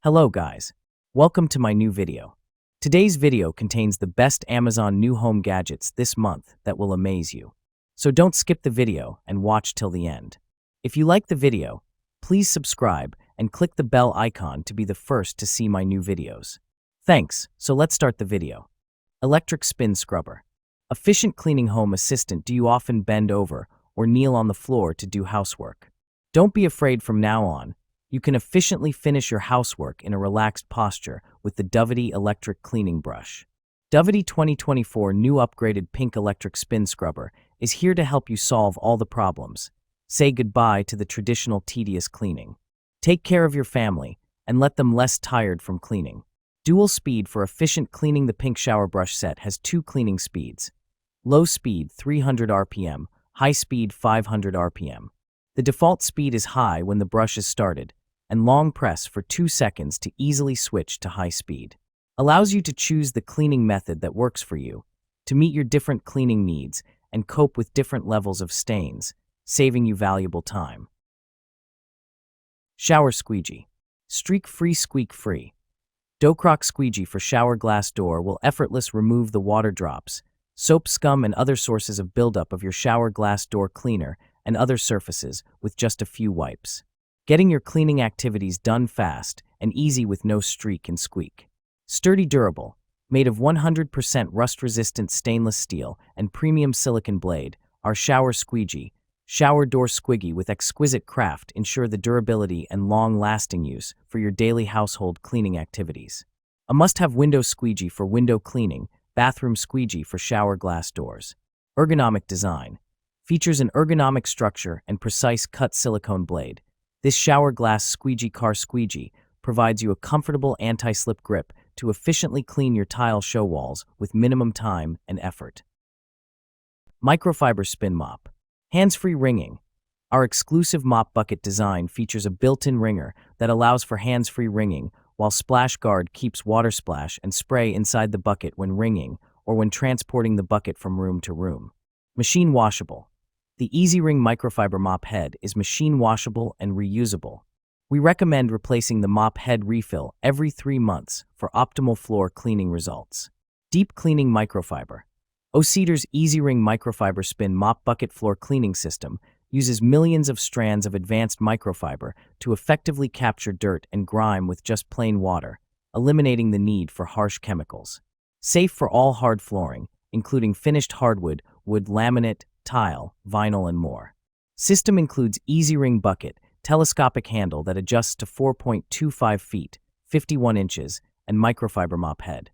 Hello guys, welcome to my new video. Today's video contains the best Amazon new home gadgets this month that will amaze you. So don't skip the video and watch till the end. If you like the video, please subscribe and click the bell icon to be the first to see my new videos. Thanks, so let's start the video. Electric Spin Scrubber. Efficient cleaning home assistant. Do you often bend over or kneel on the floor to do housework? Don't be afraid. From now on, you can efficiently finish your housework in a relaxed posture with the Dovety electric cleaning brush. Dovety 2024 new upgraded pink electric spin scrubber is here to help you solve all the problems. Say goodbye to the traditional tedious cleaning. Take care of your family and let them less tired from cleaning. Dual speed for efficient cleaning. The pink shower brush set has two cleaning speeds. Low speed 300 RPM, high speed 500 RPM. The default speed is high when the brush is started, and long press for 2 seconds to easily switch to high speed. Allows you to choose the cleaning method that works for you, to meet your different cleaning needs and cope with different levels of stains, saving you valuable time. Shower Squeegee. Streak-free, squeak-free. Docroc Squeegee for shower glass door will effortlessly remove the water drops, soap, scum, and other sources of buildup of your shower glass door cleaner and other surfaces with just a few wipes. Getting your cleaning activities done fast and easy with no streak and squeak. Sturdy, durable, made of 100% rust-resistant stainless steel and premium silicone blade, our Shower Squeegee, shower door squeegee with exquisite craft ensure the durability and long-lasting use for your daily household cleaning activities. A must-have window squeegee for window cleaning, bathroom squeegee for shower glass doors. Ergonomic design. Features an ergonomic structure and precise cut silicone blade. This shower glass squeegee car squeegee provides you a comfortable anti-slip grip to efficiently clean your tile show walls with minimum time and effort. Microfiber Spin Mop. Hands-free wringing. Our exclusive mop bucket design features a built-in wringer that allows for hands-free wringing, while Splash Guard keeps water splash and spray inside the bucket when wringing or when transporting the bucket from room to room. Machine washable. The Easy Ring microfiber mop head is machine washable and reusable. We recommend replacing the mop head refill every 3 months for optimal floor cleaning results. Deep cleaning microfiber. O'Cedar's Easy Ring microfiber spin mop bucket floor cleaning system uses millions of strands of advanced microfiber to effectively capture dirt and grime with just plain water, eliminating the need for harsh chemicals. Safe for all hard flooring, including finished hardwood, wood, laminate, tile, vinyl, and more. System includes Easy Ring bucket, telescopic handle that adjusts to 4.25 feet, 51 inches, and microfiber mop head.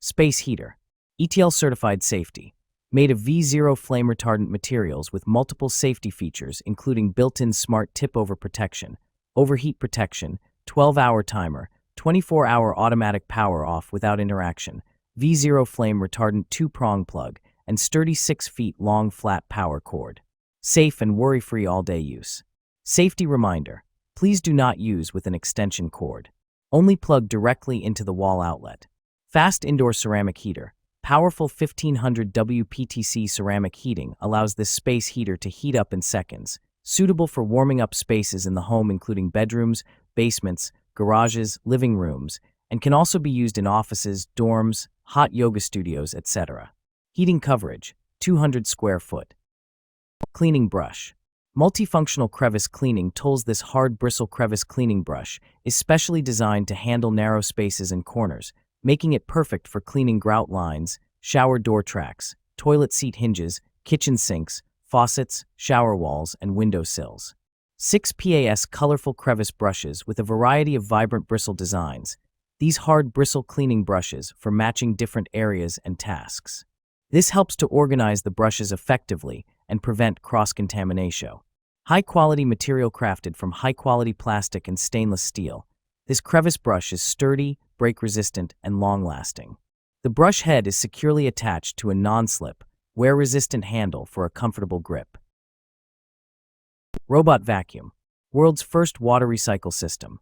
Space Heater. ETL certified safety. Made of V0 flame retardant materials with multiple safety features including built-in smart tip-over protection, overheat protection, 12-hour timer, 24-hour automatic power off without interaction, V0 flame retardant 2-prong plug, and sturdy 6 feet long flat power cord. Safe and worry-free all-day use. Safety reminder: please do not use with an extension cord. Only plug directly into the wall outlet. Fast indoor ceramic heater. Powerful 1500 WPTC ceramic heating allows this space heater to heat up in seconds, suitable for warming up spaces in the home including bedrooms, basements, garages, living rooms, and can also be used in offices, dorms, hot yoga studios, etc. Heating coverage, 200 square foot. Cleaning brush. Multifunctional crevice cleaning tools. This hard bristle crevice cleaning brush is specially designed to handle narrow spaces and corners, making it perfect for cleaning grout lines, shower door tracks, toilet seat hinges, kitchen sinks, faucets, shower walls, and window sills. 6 PAS colorful crevice brushes with a variety of vibrant bristle designs. These hard bristle cleaning brushes for matching different areas and tasks. This helps to organize the brushes effectively and prevent cross-contamination. High-quality material crafted from high-quality plastic and stainless steel. This crevice brush is sturdy, break-resistant, and long-lasting. The brush head is securely attached to a non-slip, wear-resistant handle for a comfortable grip. Robot Vacuum. World's first water recycle system.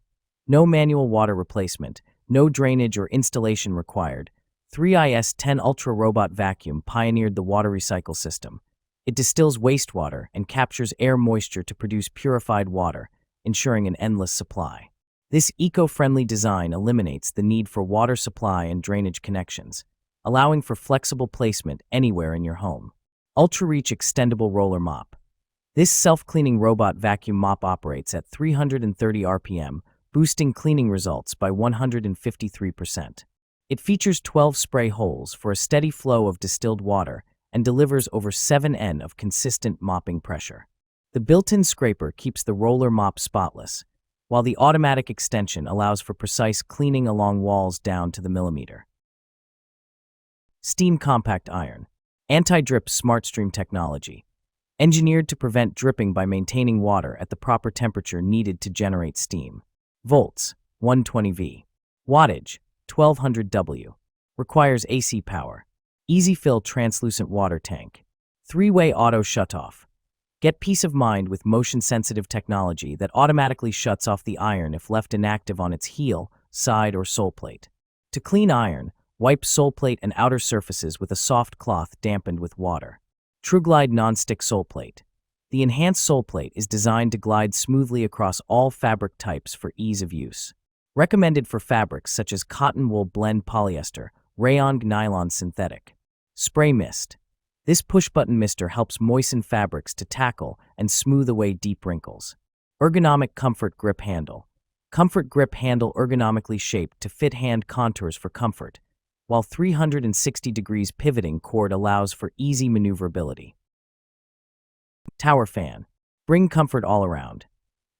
No manual water replacement, no drainage or installation required. 3IS-10 Ultra Robot Vacuum pioneered the water recycle system. It distills wastewater and captures air moisture to produce purified water, ensuring an endless supply. This eco-friendly design eliminates the need for water supply and drainage connections, allowing for flexible placement anywhere in your home. Ultra-Reach Extendable Roller Mop. This self-cleaning robot vacuum mop operates at 330 RPM, boosting cleaning results by 153%. It features 12 spray holes for a steady flow of distilled water and delivers over 7 N of consistent mopping pressure. The built-in scraper keeps the roller mop spotless, while the automatic extension allows for precise cleaning along walls down to the millimeter. Steam Compact Iron. Anti-drip SmartStream technology. Engineered to prevent dripping by maintaining water at the proper temperature needed to generate steam. Volts, 120 V. Wattage, 1200 W. Requires AC power. Easy fill translucent water tank. 3-way auto shutoff. Get peace of mind with motion-sensitive technology that automatically shuts off the iron if left inactive on its heel, side, or sole plate. To clean iron, wipe sole plate and outer surfaces with a soft cloth dampened with water. TrueGlide Non-Stick Sole Plate. The enhanced sole plate is designed to glide smoothly across all fabric types for ease of use. Recommended for fabrics such as cotton wool blend polyester, rayon nylon synthetic. Spray Mist. This push-button mister helps moisten fabrics to tackle and smooth away deep wrinkles. Ergonomic Comfort Grip Handle. Comfort grip handle ergonomically shaped to fit hand contours for comfort, while 360 degrees pivoting cord allows for easy maneuverability. Tower Fan. Bring comfort all around.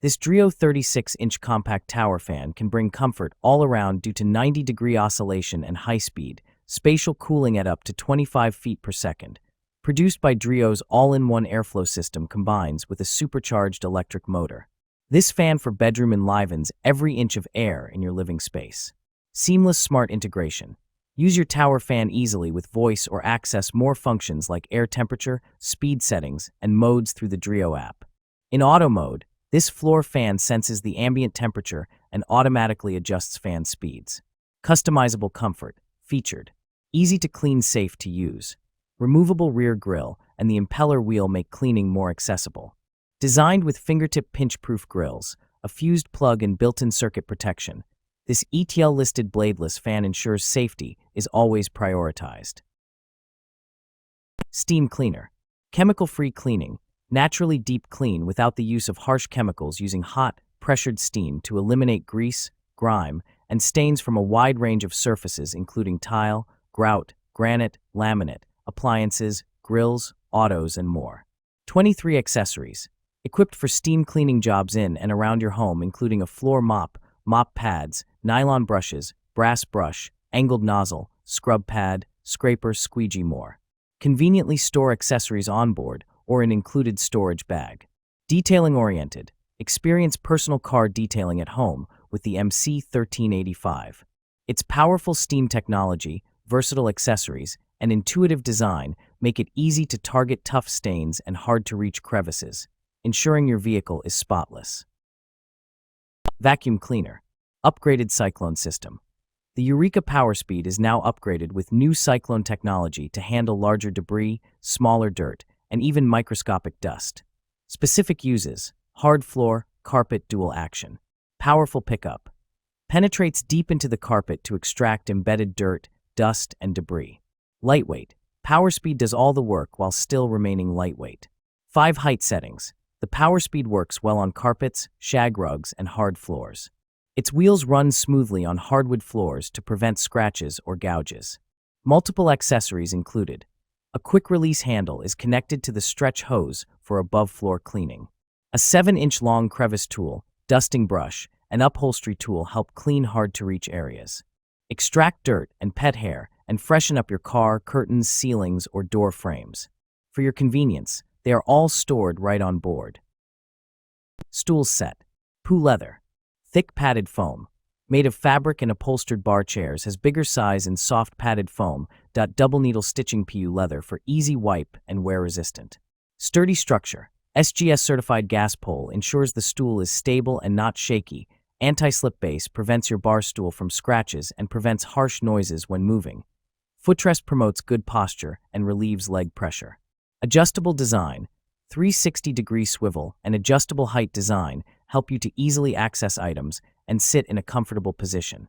This Drio 36-inch compact tower fan can bring comfort all around due to 90-degree oscillation and high speed, spatial cooling at up to 25 feet per second. Produced by Drio's all-in-one airflow system combines with a supercharged electric motor. This fan for bedroom enlivens every inch of air in your living space. Seamless smart integration. Use your tower fan easily with voice or access more functions like air temperature, speed settings, and modes through the Drio app. In auto mode, this floor fan senses the ambient temperature and automatically adjusts fan speeds. Customizable comfort. Featured. Easy to clean, safe to use. Removable rear grille and the impeller wheel make cleaning more accessible. Designed with fingertip pinch-proof grills, a fused plug and built-in circuit protection, this ETL-listed bladeless fan ensures safety is always prioritized. Steam Cleaner. Chemical-free cleaning. Naturally deep clean without the use of harsh chemicals using hot, pressured steam to eliminate grease, grime, and stains from a wide range of surfaces including tile, grout, granite, laminate, appliances, grills, autos, and more. 23 accessories. Equipped for steam cleaning jobs in and around your home, including a floor mop, mop pads, nylon brushes, brass brush, angled nozzle, scrub pad, scraper, squeegee, more. Conveniently store accessories on board or in included storage bag. Detailing oriented. Experience personal car detailing at home with the MC1385. Its powerful steam technology, versatile accessories, and intuitive design make it easy to target tough stains and hard-to-reach crevices, ensuring your vehicle is spotless. Vacuum Cleaner. Upgraded Cyclone System. The Eureka PowerSpeed is now upgraded with new Cyclone technology to handle larger debris, smaller dirt, and even microscopic dust. Specific uses: hard floor, carpet, dual action. Powerful pickup. Penetrates deep into the carpet to extract embedded dirt, dust, and debris. Lightweight. PowerSpeed does all the work while still remaining lightweight. 5 height settings. The PowerSpeed works well on carpets, shag rugs, and hard floors. Its wheels run smoothly on hardwood floors to prevent scratches or gouges. Multiple accessories included. A quick-release handle is connected to the stretch hose for above-floor cleaning. A 7-inch long crevice tool, dusting brush, and upholstery tool help clean hard-to-reach areas. Extract dirt and pet hair and freshen up your car, curtains, ceilings, or door frames. For your convenience, they are all stored right on board. Stool Set. Poo Leather. Thick padded foam. Made of fabric and upholstered bar chairs, has bigger size and soft padded foam. Double needle stitching PU leather for easy wipe and wear resistant. Sturdy structure. SGS certified gas pole ensures the stool is stable and not shaky. Anti-slip base prevents your bar stool from scratches and prevents harsh noises when moving. Footrest promotes good posture and relieves leg pressure. Adjustable design. 360-degree swivel and adjustable height design help you to easily access items and sit in a comfortable position.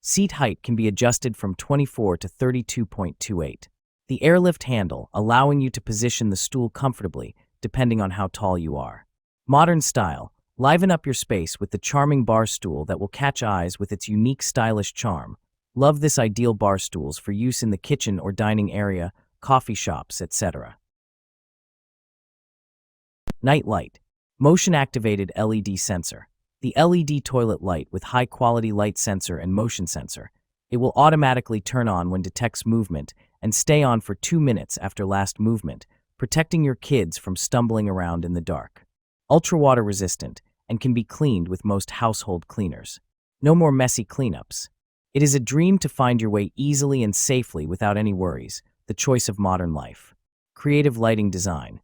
Seat height can be adjusted from 24 to 32.28. The airlift handle, allowing you to position the stool comfortably depending on how tall you are. Modern style, liven up your space with the charming bar stool that will catch eyes with its unique stylish charm. Love this ideal bar stools for use in the kitchen or dining area, coffee shops, etc. Night light, motion-activated LED sensor. The LED toilet light with high-quality light sensor and motion sensor. It will automatically turn on when detects movement and stay on for 2 minutes after last movement, protecting your kids from stumbling around in the dark. Ultra-water resistant and can be cleaned with most household cleaners. No more messy cleanups. It is a dream to find your way easily and safely without any worries, the choice of modern life. Creative lighting design.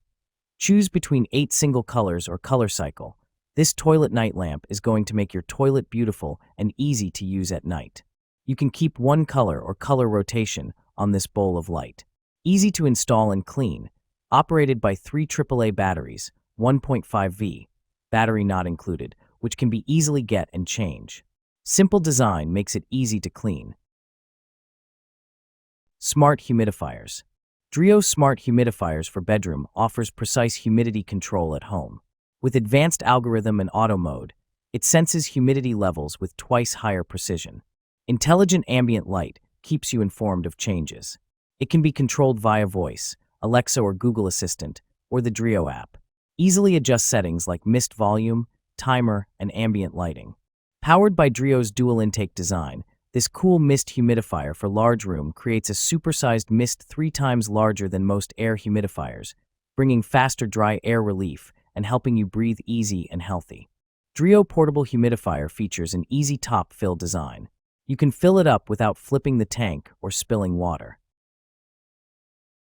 Choose between 8 single colors or color cycle. This toilet night lamp is going to make your toilet beautiful and easy to use at night. You can keep one color or color rotation on this bowl of light. Easy to install and clean. Operated by 3 AAA batteries, 1.5V, battery not included, which can be easily get and change. Simple design makes it easy to clean. Smart humidifiers. Drio Smart Humidifiers for Bedroom offers precise humidity control at home. With advanced algorithm and auto mode, it senses humidity levels with twice higher precision. Intelligent ambient light keeps you informed of changes. It can be controlled via voice, Alexa or Google Assistant, or the Drio app. Easily adjust settings like mist volume, timer, and ambient lighting. Powered by Drio's dual intake design, this cool mist humidifier for large room creates a supersized mist 3 times larger than most air humidifiers, bringing faster dry air relief and helping you breathe easy and healthy. Drio portable humidifier features an easy top fill design. You can fill it up without flipping the tank or spilling water.